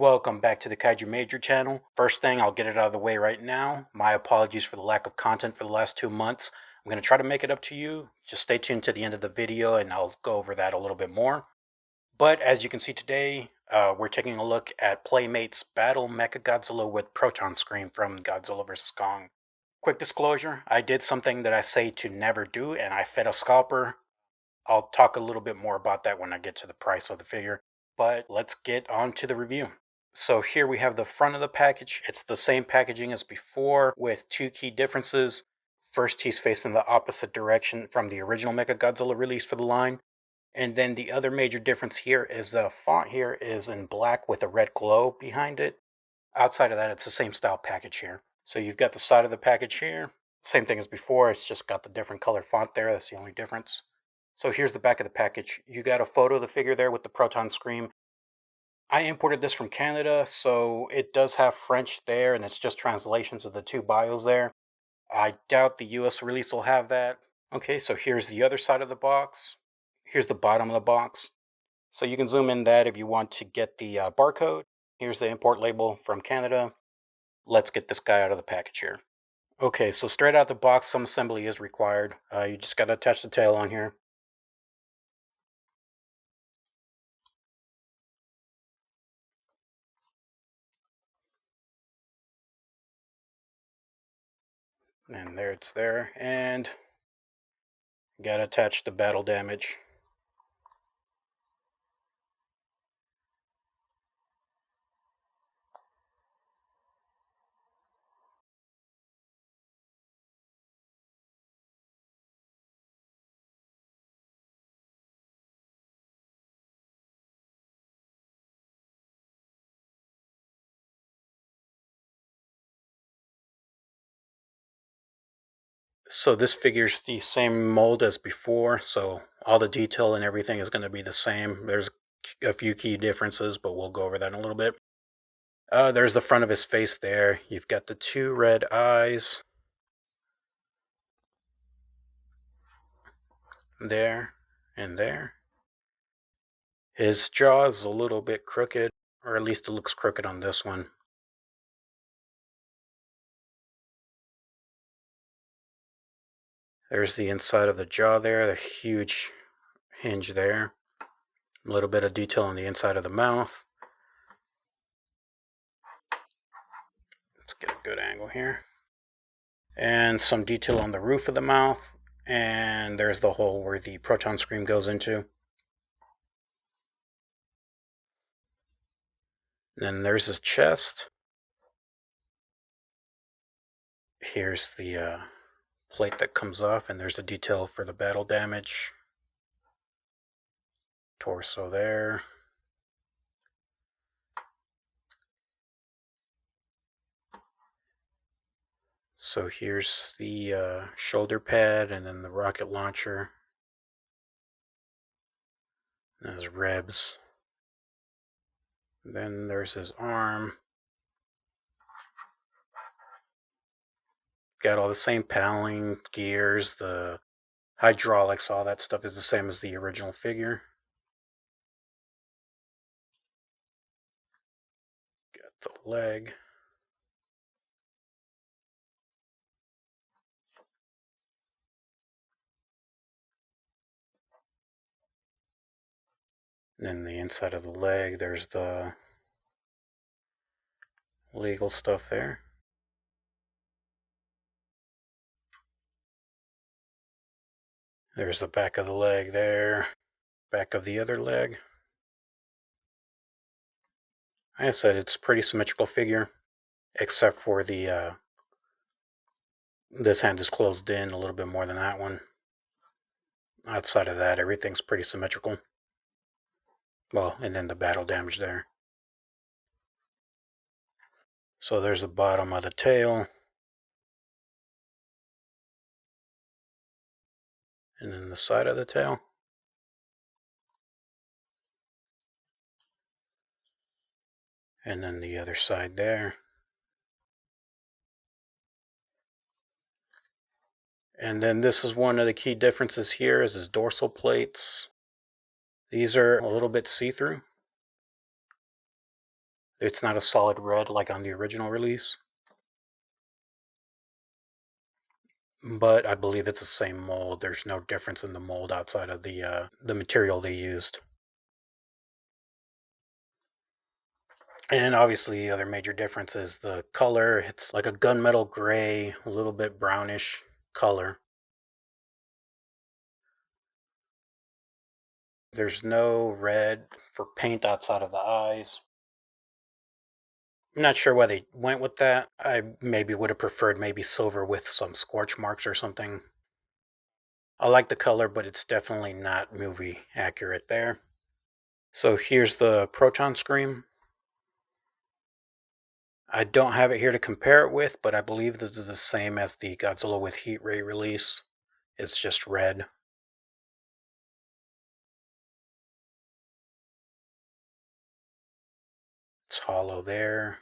Welcome back to the Kaiju Major channel. First thing, I'll get it out of the way right now. My apologies for the lack of content for the last 2 months. I'm going to try to make it up to you. Just stay tuned to the end of the video and I'll go over that a little bit more. But as you can see today, we're taking a look at Playmates Battle MechaGodzilla with Proton Scream from Godzilla vs. Kong. Quick disclosure, I did something that I say to never do and I fed a scalper. I'll talk a little bit more about that when I get to the price of the figure. But let's get on to the review. So here we have the front of the package. It's the same packaging as before with two key differences. First, he's facing the opposite direction from the original MechaGodzilla release for the line. And then the other major difference here is the font here is in black with a red glow behind it. Outside of that, it's the same style package here. So you've got the side of the package here. Same thing as before, it's just got the different color font there. That's the only difference. So here's the back of the package. You got a photo of the figure there with the Proton Scream. I imported this from Canada, so it does have French there, and it's just translations of the two bios there. I doubt the US release will have that. Okay, so here's the other side of the box. Here's the bottom of the box. So you can zoom in that if you want to get the barcode. Here's the import label from Canada. Let's get this guy out of the package here. Okay, so straight out the box, some assembly is required. You just got to attach the tail on here. And there it's there. And got to attach the battle damage. So this figure's the same mold as before, so all the detail and everything is going to be the same. There's a few key differences, but we'll go over that in a little bit. There's the front of his face there. You've got the two red eyes. There and there. His jaw is a little bit crooked, or at least it looks crooked on this one. There's the inside of the jaw there, the huge hinge there. A little bit of detail on the inside of the mouth. Let's get a good angle here. And some detail on the roof of the mouth. And there's the hole where the Proton Scream goes into. Then there's his chest. Here's the plate that comes off, and there's the detail for the battle damage. Torso there. So here's the shoulder pad, and then the rocket launcher. And his ribs. Then there's his arm. Got all the same paneling, gears, the hydraulics, all that stuff is the same as the original figure. Got the leg. And then the inside of the leg, there's the legal stuff there. There's the back of the leg there, back of the other leg. Like I said, it's a pretty symmetrical figure, except for the this hand is closed in a little bit more than that one. Outside of that, everything's pretty symmetrical. Well, and then the battle damage there. So there's the bottom of the tail. And then the side of the tail. And then the other side there. And then this is one of the key differences here is his dorsal plates. These are a little bit see-through. It's not a solid red like on the original release, but I believe it's the same mold. There's no difference in the mold outside of the material they used. And then obviously the other major difference is the color. It's like a gunmetal gray, a little bit brownish color. There's no red for paint outside of the eyes. I'm not sure why they went with that. I maybe would have preferred maybe silver with some scorch marks or something. I like the color, but it's definitely not movie accurate there. So here's the Proton Scream. I don't have it here to compare it with, but I believe this is the same as the Godzilla with Heat Ray release. It's just red. It's hollow there.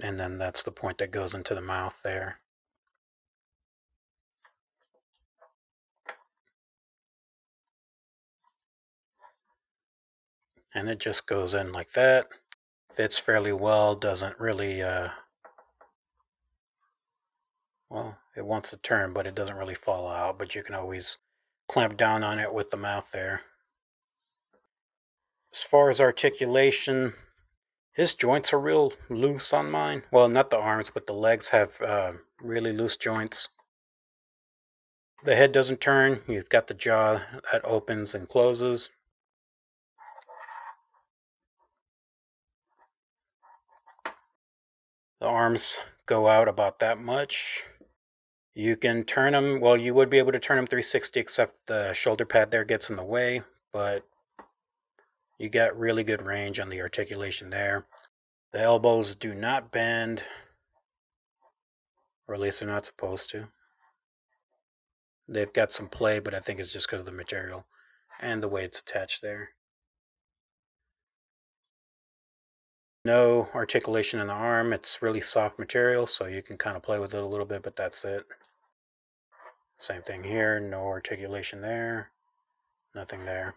And then that's the point that goes into the mouth there. And it just goes in like that. Fits fairly well, doesn't really, well, it wants to turn, but it doesn't really fall out, but you can always clamp down on it with the mouth there. As far as articulation, his joints are real loose on mine. Well, not the arms, but the legs have really loose joints. The head doesn't turn. You've got the jaw that opens and closes. The arms go out about that much. You can turn them, well, you would be able to turn them 360, except the shoulder pad there gets in the way, but you got really good range on the articulation there. The elbows do not bend, or at least they're not supposed to. They've got some play, but I think it's just because of the material and the way it's attached there. No articulation in the arm. It's really soft material, so you can kind of play with it a little bit, but that's it. Same thing here. No articulation there. Nothing there.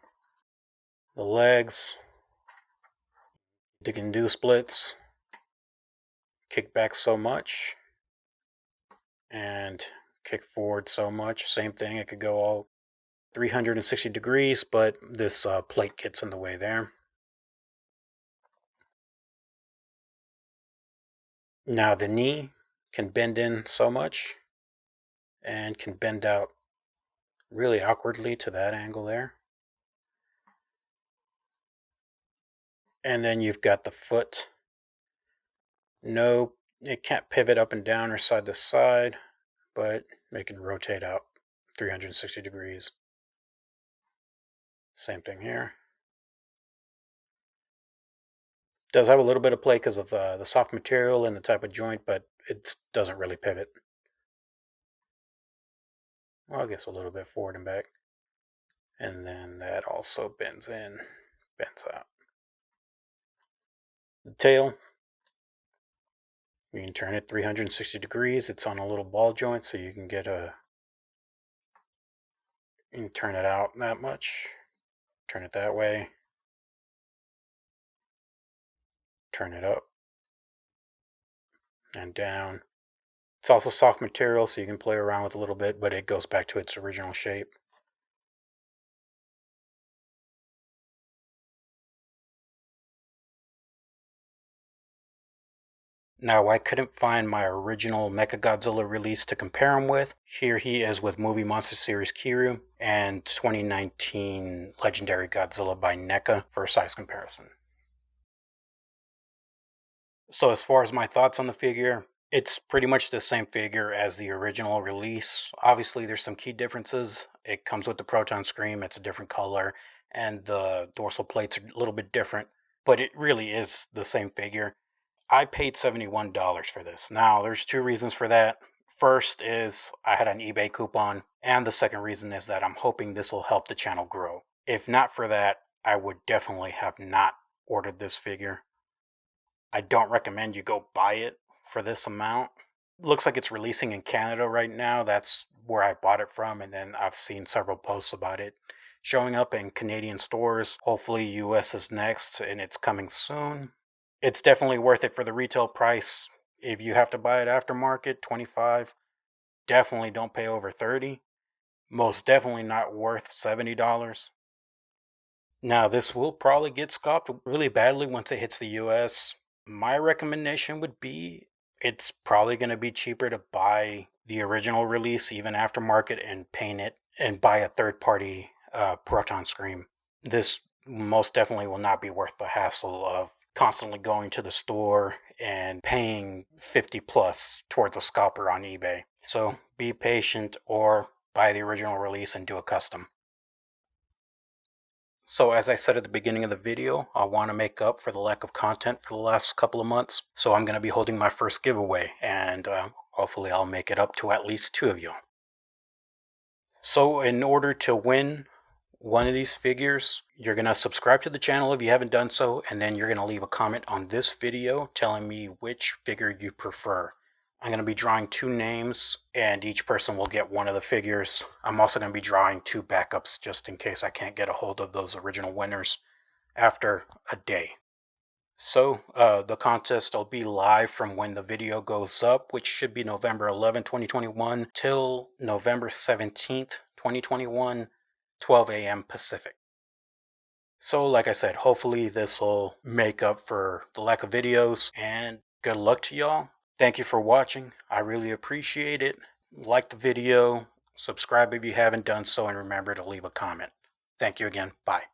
The legs, you can do splits, kick back so much, and kick forward so much. Same thing. It could go all 360 degrees, but this plate gets in the way there. Now the knee can bend in so much and can bend out really awkwardly to that angle there. And then you've got the foot. No, it can't pivot up and down or side to side, but it can rotate out 360 degrees. Same thing here. Does have a little bit of play because of the soft material and the type of joint, but it doesn't really pivot. Well, I guess a little bit forward and back. And then that also bends in, bends out. The tail, you can turn it 360 degrees. It's on a little ball joint, so you can get a, you can turn it out that much, turn it that way, turn it up and down. It's also soft material, so you can play around with a little bit, but it goes back to its original shape. Now, I couldn't find my original MechaGodzilla release to compare him with. Here he is with Movie Monster Series Kiryu and 2019 Legendary Godzilla by NECA for a size comparison. So as far as my thoughts on the figure, it's pretty much the same figure as the original release. Obviously, there's some key differences. It comes with the Proton Scream, it's a different color, and the dorsal plates are a little bit different, but it really is the same figure. I paid $71 for this. Now, there's two reasons for that. First is I had an eBay coupon, and the second reason is that I'm hoping this will help the channel grow. If not for that, I would definitely have not ordered this figure. I don't recommend you go buy it for this amount. Looks like it's releasing in Canada right now. That's where I bought it from, and then I've seen several posts about it showing up in Canadian stores. Hopefully, US is next and it's coming soon. It's definitely worth it for the retail price. If you have to buy it aftermarket, 25, definitely don't pay over 30. Most definitely not worth $70. Now, this will probably get scalped really badly once it hits the US. My recommendation would be it's probably going to be cheaper to buy the original release, even aftermarket, and paint it and buy a third party Proton Scream. This most definitely will not be worth the hassle of constantly going to the store and paying 50 plus towards a scalper on eBay. So be patient or buy the original release and do a custom. So as I said at the beginning of the video, I want to make up for the lack of content for the last couple of months. So I'm going to be holding my first giveaway, and hopefully I'll make it up to at least 2 of you. So in order to win one of these figures, you're going to subscribe to the channel if you haven't done so, and then you're going to leave a comment on this video telling me which figure you prefer. I'm going to be drawing 2 names, and each person will get one of the figures. I'm also going to be drawing 2 backups just in case I can't get a hold of those original winners after a day. So the contest will be live from when the video goes up, which should be November 11, 2021, till November 17th, 2021, 12 a.m. Pacific. So like I said, hopefully this will make up for the lack of videos, and good luck to y'all. Thank you for watching. I really appreciate it. Like the video, subscribe if you haven't done so, and remember to leave a comment. Thank you again. Bye.